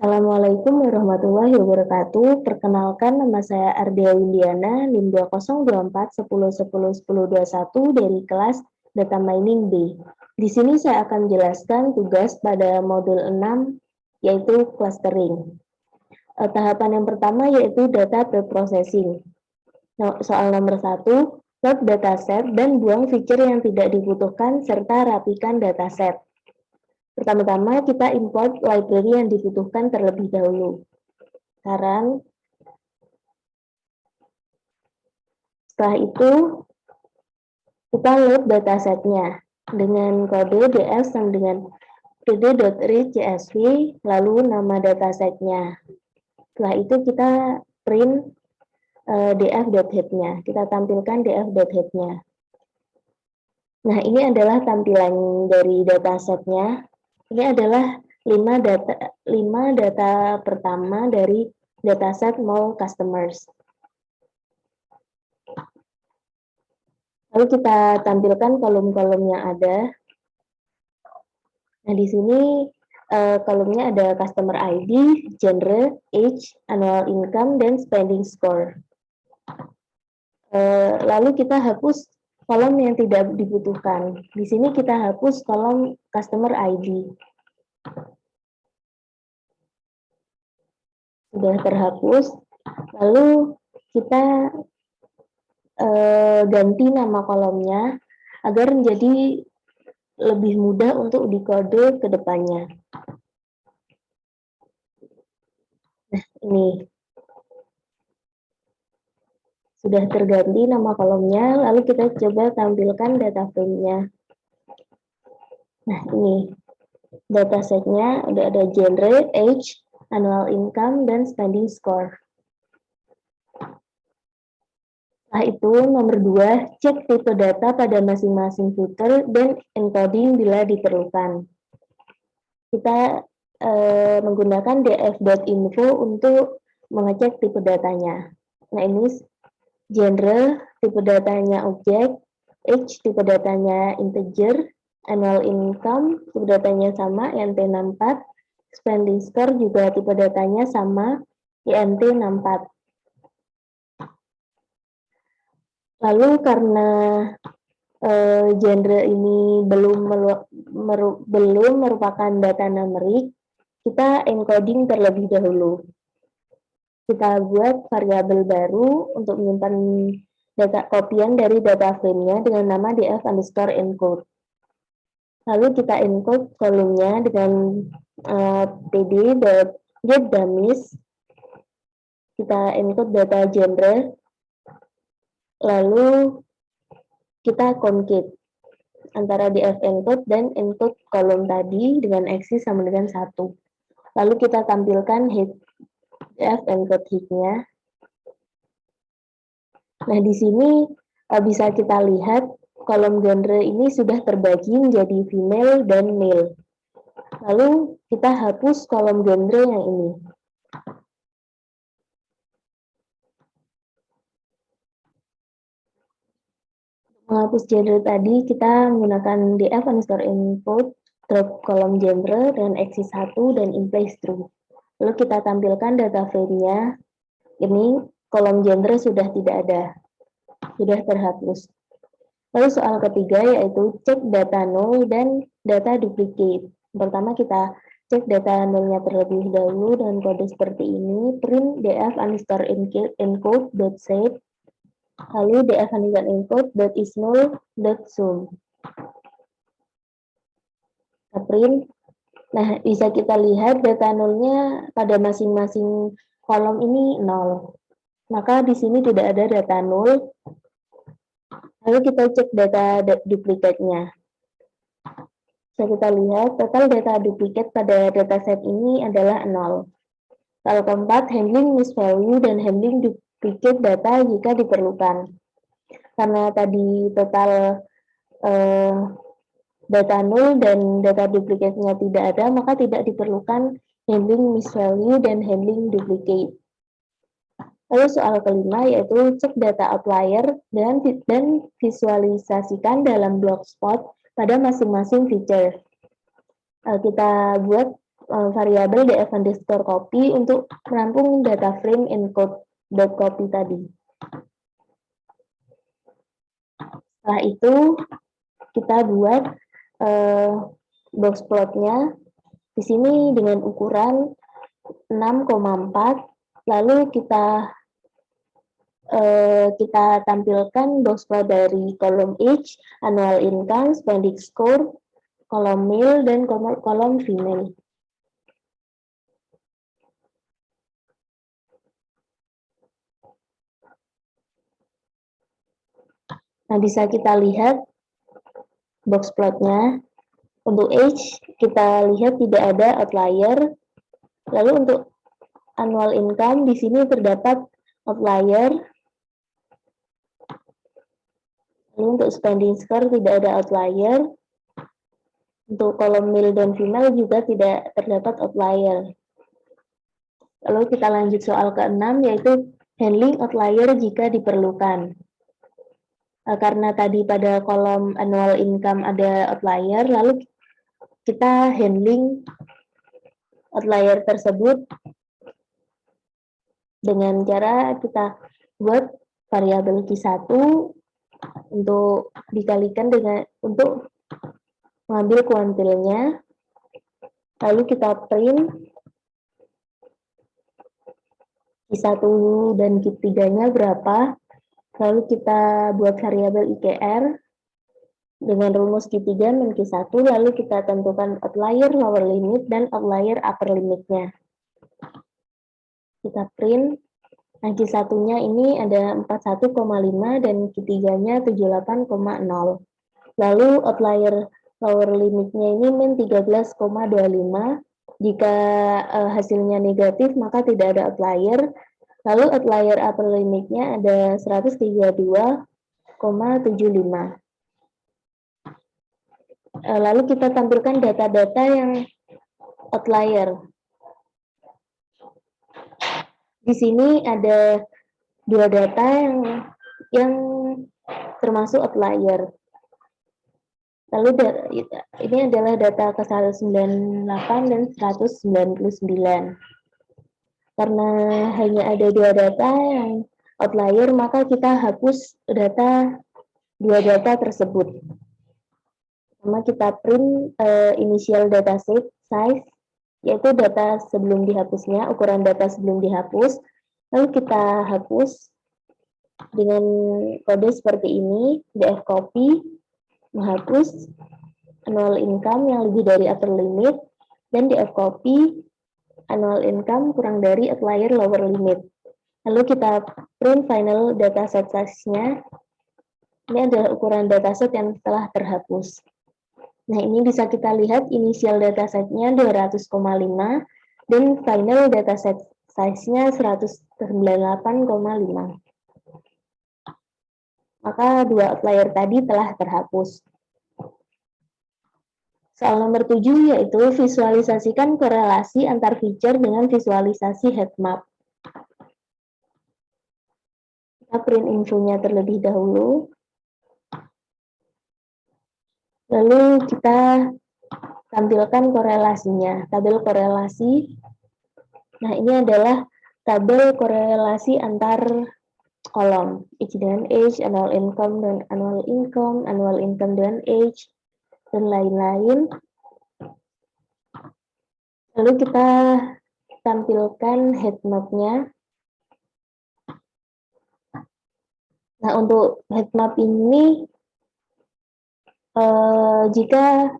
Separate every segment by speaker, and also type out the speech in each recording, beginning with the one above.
Speaker 1: Assalamualaikum warahmatullahi wabarakatuh. Perkenalkan, nama saya Ardia Windiana, NIM 2024 10 10 10 21 dari kelas Data Mining B. Di sini saya akan menjelaskan tugas pada modul 6, yaitu clustering. Tahapan yang pertama yaitu data preprocessing. Soal nomor 1, load dataset dan buang feature yang tidak dibutuhkan serta rapikan dataset. Pertama-tama kita import library yang dibutuhkan terlebih dahulu. Setelah itu kita load datasetnya dengan kode df sama dengan pd.read.csv lalu nama datasetnya. Setelah itu kita print df.head-nya. Kita tampilkan df.head-nya. Nah, ini adalah tampilan dari datasetnya. Ini adalah 5 data pertama dari dataset mall customers. Lalu kita tampilkan kolom-kolom yang ada. Nah, di sini kolomnya ada customer ID, genre, age, annual income, dan spending score. Lalu kita hapus kolom yang tidak dibutuhkan. Di sini kita hapus kolom customer ID. Sudah terhapus, lalu kita ganti nama kolomnya agar menjadi lebih mudah untuk dikode ke depannya. Nah, ini sudah terganti nama kolomnya, lalu kita coba tampilkan data frame-nya. Nah, ini datasetnya udah ada genre, age, annual income, dan spending score. Setelah itu, nomor 2, cek tipe data pada masing-masing footer dan encoding bila diperlukan. Kita menggunakan df.info untuk mengecek tipe datanya. Nah, ini genre, tipe datanya objek, age, tipe datanya integer, annual income, tipe datanya sama, INT64, spending score juga tipe datanya sama, INT64. Lalu karena genre ini belum merupakan data numerik, kita encoding terlebih dahulu. Kita buat variabel baru untuk menyimpan data kopian dari data frame-nya dengan nama df_encode. Lalu kita encode kolomnya dengan pd.getDummies. Kita encode data genre. Lalu kita concate antara df encode dan encode kolom tadi dengan axis sama dengan 1. Lalu kita tampilkan df encode head-nya. Nah, di sini bisa kita lihat kolom genre ini sudah terbagi menjadi female dan male. Lalu kita hapus kolom genre yang ini. Menghapus genre tadi, kita menggunakan df_encode, drop kolom genre dan axis 1 dan in place true. Lalu kita tampilkan data frame-nya. Ini kolom genre sudah tidak ada, sudah terhapus. Lalu soal ketiga yaitu cek data null dan data duplicate. Pertama kita cek data nullnya terlebih dahulu dengan kode seperti ini, print df_encode.set, lalu df_encode.isNull.zoom. Kita print. Nah, bisa kita lihat data nullnya pada masing-masing kolom ini 0. Maka di sini tidak ada data null. Lalu kita cek data duplicate-nya. Bisa kita lihat total data duplicate pada dataset ini adalah 0. Lalu keempat, handling misvalue dan handling duplicate data jika diperlukan. Karena tadi total data null dan data duplicate-nya tidak ada, maka tidak diperlukan handling misvalue dan handling duplicate. Lalu soal kelima yaitu cek data outlier dan visualisasikan dalam blogspot pada masing-masing feature. Kita buat variabel df_copy untuk menampung data frame encode.copy tadi. Setelah itu kita buat box plotnya di sini dengan ukuran 6,4, lalu kita tampilkan box plot dari kolom age, annual income, spending score, kolom male, dan kolom female. Nah, bisa kita lihat box plotnya. Untuk age, kita lihat tidak ada outlier. Lalu untuk annual income, di sini terdapat outlier. Lalu untuk spending score tidak ada outlier. Untuk kolom male dan female juga tidak terdapat outlier. Lalu kita lanjut soal ke-6, yaitu handling outlier jika diperlukan. Karena tadi pada kolom annual income ada outlier, lalu kita handling outlier tersebut dengan cara kita buat variabel Q1 untuk dikalikan dengan untuk mengambil kuantilnya, lalu kita print Q1 dan Q3-nya berapa, lalu kita buat variabel IKR dengan rumus Q3 dan Q1, lalu kita tentukan outlier lower limit dan outlier upper limitnya. Kita print, nah Q1-nya ini ada 41,5 dan Q3-nya 78,0. Lalu outlier lower limitnya ini min 13,25. Jika hasilnya negatif maka tidak ada outlier. Lalu outlier upper limitnya ada 132,75. Lalu kita tampilkan data-data yang outlier. Di sini ada dua data yang termasuk outlier. Lalu ini adalah data ke 198 dan 199. Karena hanya ada dua data yang outlier, maka kita hapus dua data tersebut. Pertama kita print initial dataset size, yaitu data sebelum dihapusnya, ukuran data sebelum dihapus. Lalu kita hapus dengan kode seperti ini, df_copy, menghapus annual income yang lebih dari upper limit, dan df_copy annual income kurang dari outlier lower limit. Lalu kita print final dataset size-nya. Ini adalah ukuran dataset yang telah terhapus. Nah, ini bisa kita lihat initial datasetnya 200,5 dan final dataset size-nya 198,5. Maka dua outlier tadi telah terhapus. Soal nomor 7 yaitu visualisasikan korelasi antar feature dengan visualisasi heat map. Kita print infonya terlebih dahulu. Lalu kita tampilkan korelasinya, tabel korelasi. Nah, ini adalah tabel korelasi antar kolom, age dengan age, annual income dan annual income dengan age, dan lain-lain. Lalu kita tampilkan heat map-nya. Nah, untuk heat map ini, jika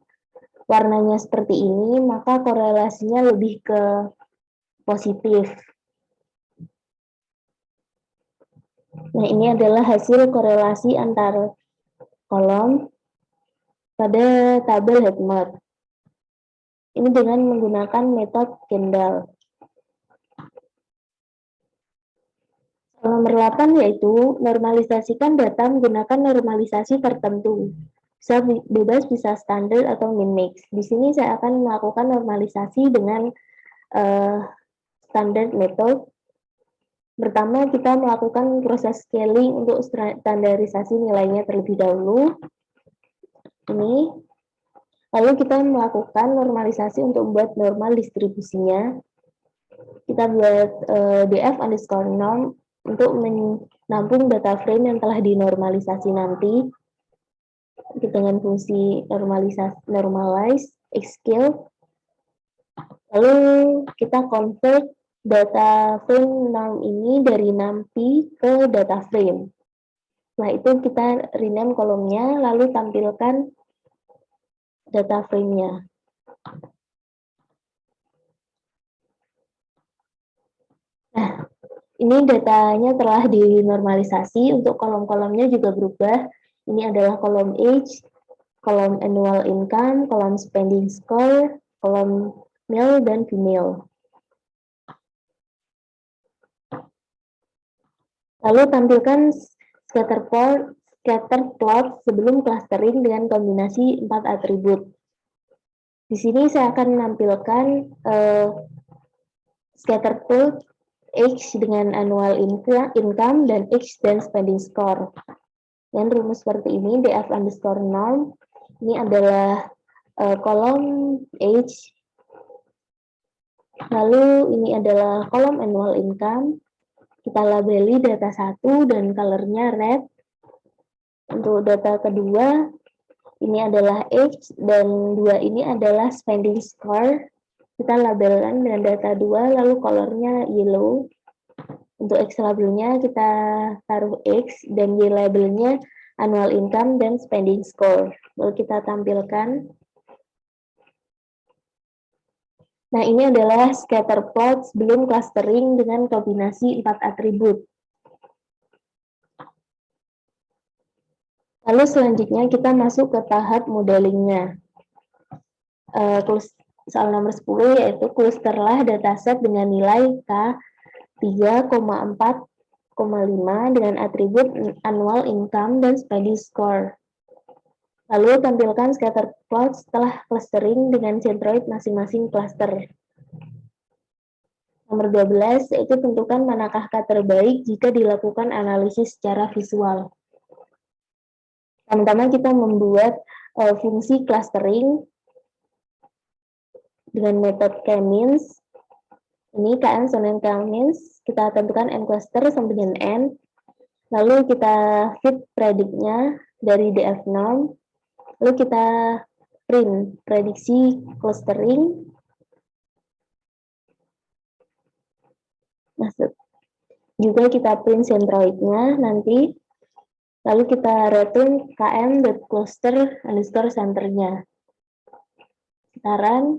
Speaker 1: warnanya seperti ini, maka korelasinya lebih ke positif. Nah, ini adalah hasil korelasi antar kolom pada tabel heat map. Ini dengan menggunakan metode Kendall. Nomor 8 yaitu normalisasikan data menggunakan normalisasi tertentu. Bisa bebas, bisa standar atau min-mix. Di sini saya akan melakukan normalisasi dengan standar method. Pertama, kita melakukan proses scaling untuk standarisasi nilainya terlebih dahulu. Ini. Lalu kita melakukan normalisasi untuk membuat normal distribusinya. Kita buat df underscore norm untuk menampung data frame yang telah dinormalisasi nanti dengan fungsi normalize xscale. Lalu kita convert data frame norm ini dari numpy ke data frame. Setelah itu kita rename kolomnya, lalu tampilkan data frame-nya. Nah, ini datanya telah dinormalisasi, untuk kolom-kolomnya juga berubah. Ini adalah kolom age, kolom annual income, kolom spending score, kolom male dan female. Lalu tampilkan scatter plot sebelum clustering dengan kombinasi 4 atribut. Di sini saya akan menampilkan scatter plot X dengan annual income dan X dan spending score. Dan rumus seperti ini, df underscore norm, ini adalah kolom age, lalu ini adalah kolom annual income, kita labeli data 1 dan colornya red. Untuk data kedua, ini adalah age, dan 2 ini adalah spending score. Kita labelkan dengan data 2, lalu colornya yellow. Untuk X labelnya kita taruh X, dan Y labelnya annual income dan spending score. Lalu kita tampilkan. Nah, ini adalah scatter plot sebelum clustering dengan kombinasi 4 atribut. Lalu selanjutnya kita masuk ke tahap modelingnya. Soal nomor 10 yaitu clusterlah dataset dengan nilai K 3,4,5 dengan atribut annual income dan spending score. Lalu tampilkan scatter plot setelah clustering dengan centroid masing-masing cluster. Nomor 12 yaitu tentukan manakah K terbaik jika dilakukan analisis secara visual. Pertama-tama kita membuat fungsi clustering dengan metode k-means. Ini kn sama k-means, kita tentukan n cluster sampai dengan n, lalu kita fit predictnya dari df norm, lalu kita print prediksi clustering. Masuk. Juga kita print centroidnya nanti, lalu kita return km.cluster underscore centernya. Kita run,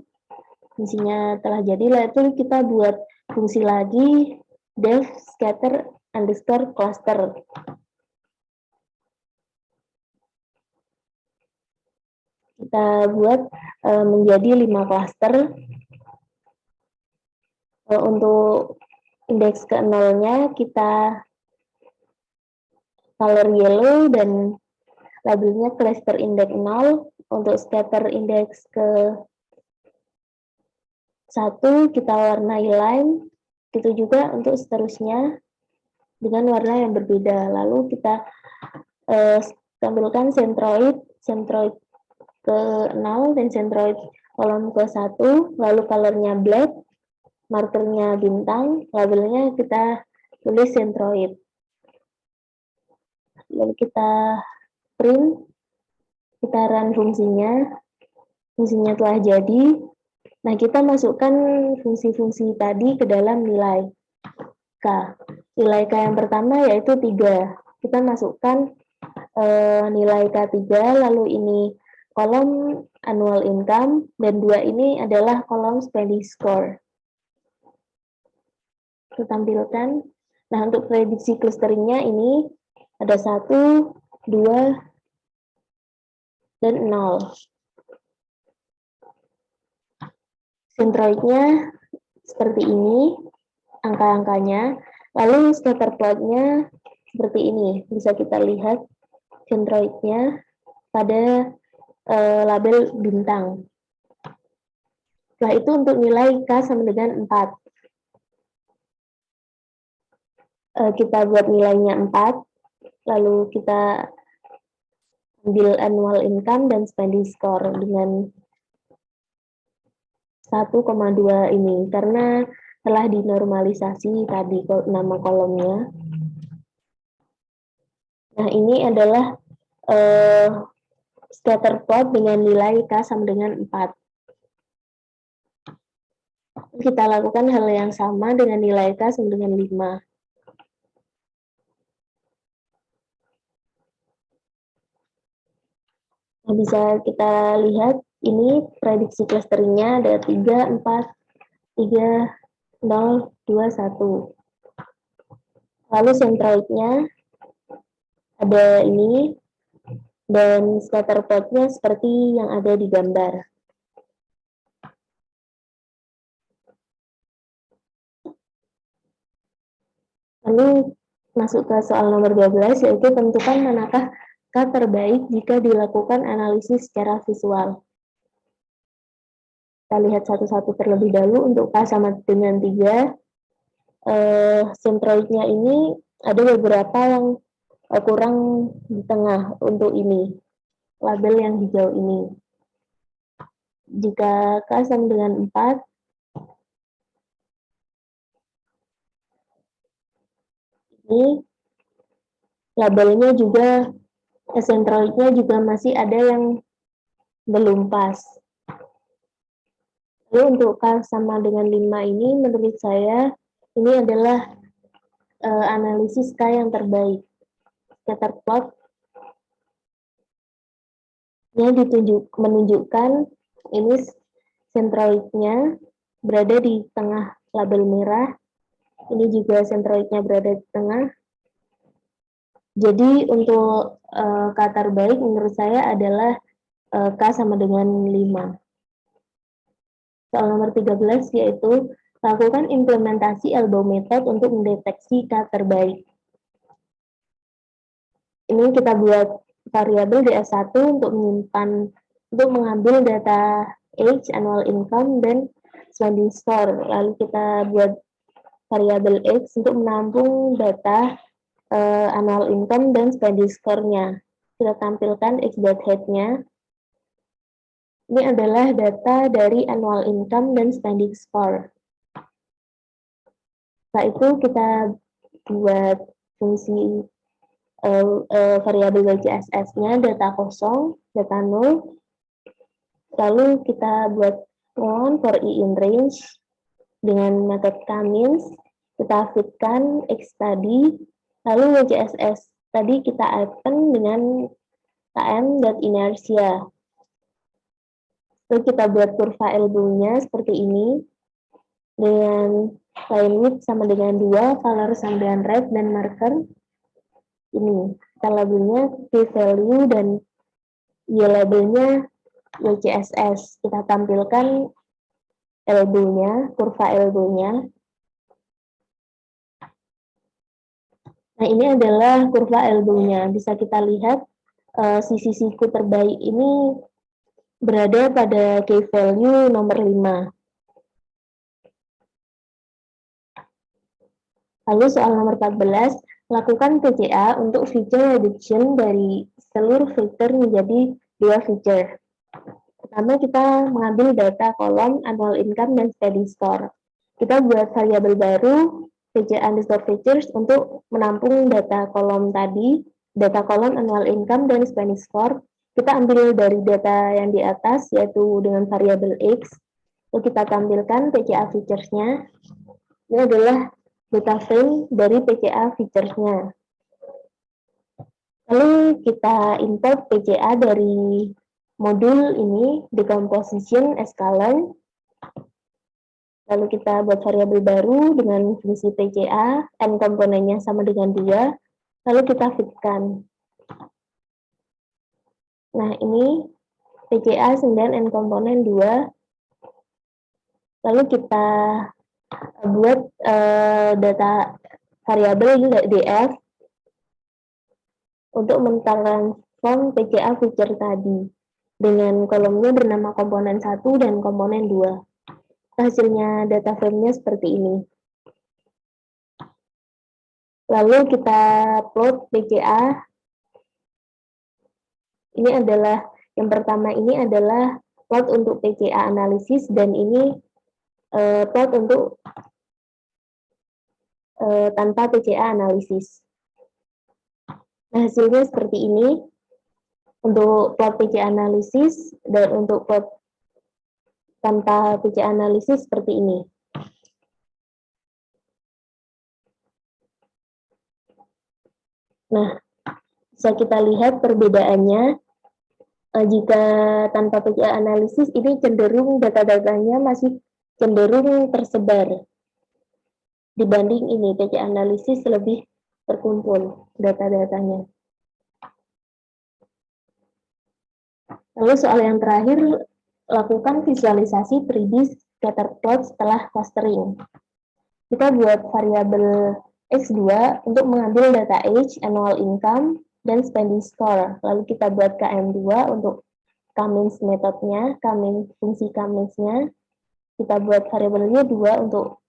Speaker 1: fungsinya telah jadi, lalu kita buat fungsi lagi def scatter underscore cluster. Kita buat menjadi 5 cluster. Untuk indeks ke 0-nya kita color yellow dan labelnya cluster index 0. Untuk scatter index ke 1 kita warnai lime, itu juga untuk seterusnya dengan warna yang berbeda. Lalu kita tampilkan centroid ke 0 dan centroid kolom ke 1, lalu colornya black, markernya bintang, labelnya kita tulis centroid. Lalu kita print, kita run fungsinya telah jadi. Nah, kita masukkan fungsi-fungsi tadi ke dalam nilai K. Nilai K yang pertama yaitu 3. Kita masukkan nilai K3, lalu ini kolom annual income, dan 2 ini adalah kolom spending score. Kita tampilkan. Nah, untuk prediksi clusteringnya ini ada 1, 2, dan 0. Centroidnya seperti ini, angka-angkanya. Lalu scatter plotnya seperti ini. Bisa kita lihat centroidnya pada label bintang. Setelah itu untuk nilai K sama dengan 4. Kita buat nilainya 4, lalu kita ambil annual income dan spending score dengan 1,2 ini, karena telah dinormalisasi tadi nama kolomnya. Nah, ini adalah scatter plot dengan nilai K sama dengan 4. Kita lakukan hal yang sama dengan nilai K sama dengan 5. Nah, bisa kita lihat ini prediksi clusteringnya ada 3, 4, 3, 0, 2, 1. Lalu centroidnya ada ini, dan scatter plotnya seperti yang ada di gambar. Lalu masuk ke soal nomor 12, yaitu tentukan manakah K terbaik jika dilakukan analisis secara visual. Kita lihat satu-satu terlebih dahulu. Untuk K sama dengan 3, centroidnya ini ada beberapa yang kurang di tengah untuk ini, label yang hijau ini. Jika K sama dengan 4, ini labelnya juga, centroidnya juga masih ada yang belum pas. Lalu untuk K sama dengan 5 ini, menurut saya, ini adalah analisis K yang terbaik. Scatter plot menunjukkan ini centroidnya berada di tengah label merah. Ini juga centroidnya berada di tengah. Jadi untuk K terbaik menurut saya adalah K sama dengan 5. Soal nomor 13 yaitu lakukan implementasi elbow method untuk mendeteksi K terbaik. Ini kita buat variabel DS1 untuk mengambil data age, annual income, dan spending score. Lalu kita buat variabel X untuk menampung data annual income dan spending score-nya. Kita tampilkan X.head-nya. Ini adalah data dari annual income dan spending score. Setelah itu kita buat fungsi variabel WCSS-nya, data kosong, data null. Lalu kita buat on for i in range dengan metode k-means. Kita fitkan X tadi, lalu WCSS tadi kita append dengan km.inertia. Lalu kita buat kurva elbow-nya seperti ini, dengan line width sama dengan 2, color sama dengan red, dan marker ini. Kita labelnya key value dan y labelnya WCSS. Kita tampilkan elbow-nya, kurva elbow-nya. Nah, ini adalah kurva elbow-nya. Bisa kita lihat sisi siku terbaik ini berada pada key value nomor 5. Lalu soal nomor 14, lakukan PCA untuk feature reduction dari seluruh filter menjadi 2 feature. Pertama, kita mengambil data kolom annual income dan spending score. Kita buat variabel baru, PCA underscore features, untuk menampung data kolom tadi, data kolom annual income dan spending score. Kita ambil dari data yang di atas, yaitu dengan variabel X. Lalu kita tampilkan PCA features-nya. Ini adalah data frame dari PCA features-nya. Lalu kita import PCA dari modul ini, decomposition scalar. Lalu kita buat variabel baru dengan fungsi PCA, n komponennya sama dengan 2, lalu kita fitkan. Nah, ini PCA 9, n komponen 2, lalu kita buat data variabel ini df untuk mentransform PCA feature tadi dengan kolomnya bernama komponen 1 dan komponen 2. Hasilnya data frame-nya seperti ini. Lalu kita plot PCA. Ini adalah, yang pertama ini adalah plot untuk PCA analisis, dan ini plot untuk tanpa PCA analisis. Nah, hasilnya seperti ini untuk plot PCA analisis, dan untuk plot tanpa PCA analisis seperti ini. Nah, bisa kita lihat perbedaannya. Jika tanpa PCA analisis, ini cenderung data-datanya masih cenderung tersebar. Dibanding ini, PCA analisis lebih terkumpul data-datanya. Lalu soal yang terakhir, lakukan visualisasi 3D scatter plot setelah clustering. Kita buat variabel X2 untuk mengambil data age, annual income, dan spending score. Lalu kita buat KM2 untuk Cummins metodenya, fungsi Cummins-nya. Kita buat variabelnya 2 untuk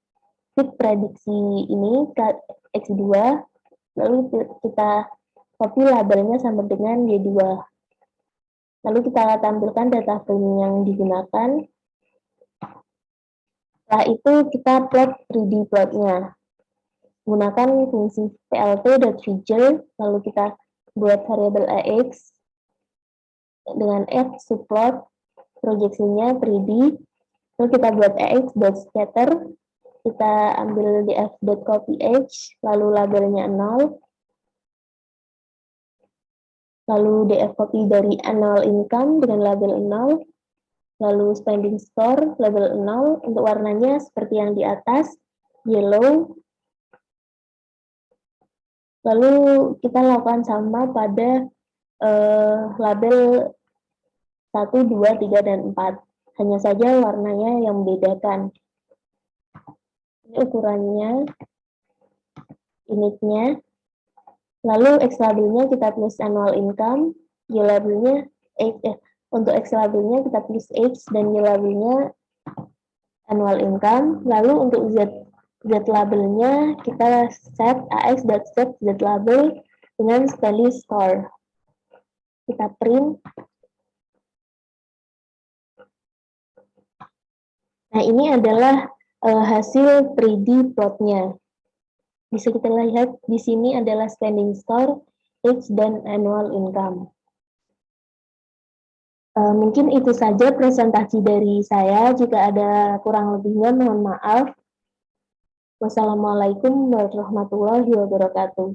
Speaker 1: fit prediksi ini, X2. Lalu kita copy labelnya sama dengan Y2. Lalu kita tampilkan data frame yang digunakan. Setelah itu kita plot 3D plotnya. Gunakan fungsi plt.figure, lalu kita buat variabel AX dengan add subplot, proyeksinya 3D, lalu kita buat AX.scatter, kita ambil df.copyH, lalu labelnya 0, lalu df copy dari annual income dengan label 0, lalu spending score label 0, untuk warnanya seperti yang di atas, yellow. Lalu kita lakukan sama pada label 1, 2, 3, dan 4. Hanya saja warnanya yang membedakan. Ini ukurannya, unitnya. Lalu X labelnya kita tulis annual income, Y labelnya, untuk X labelnya kita tulis H, dan Y labelnya annual income. Lalu untuk Z labelnya kita set AX.set Z label dengan spending score. Kita print. Nah, ini adalah hasil 3D plotnya. Bisa kita lihat di sini adalah spending score, age, dan annual income. Mungkin itu saja presentasi dari saya. Jika ada kurang lebihnya, mohon maaf. Wassalamualaikum warahmatullahi wabarakatuh.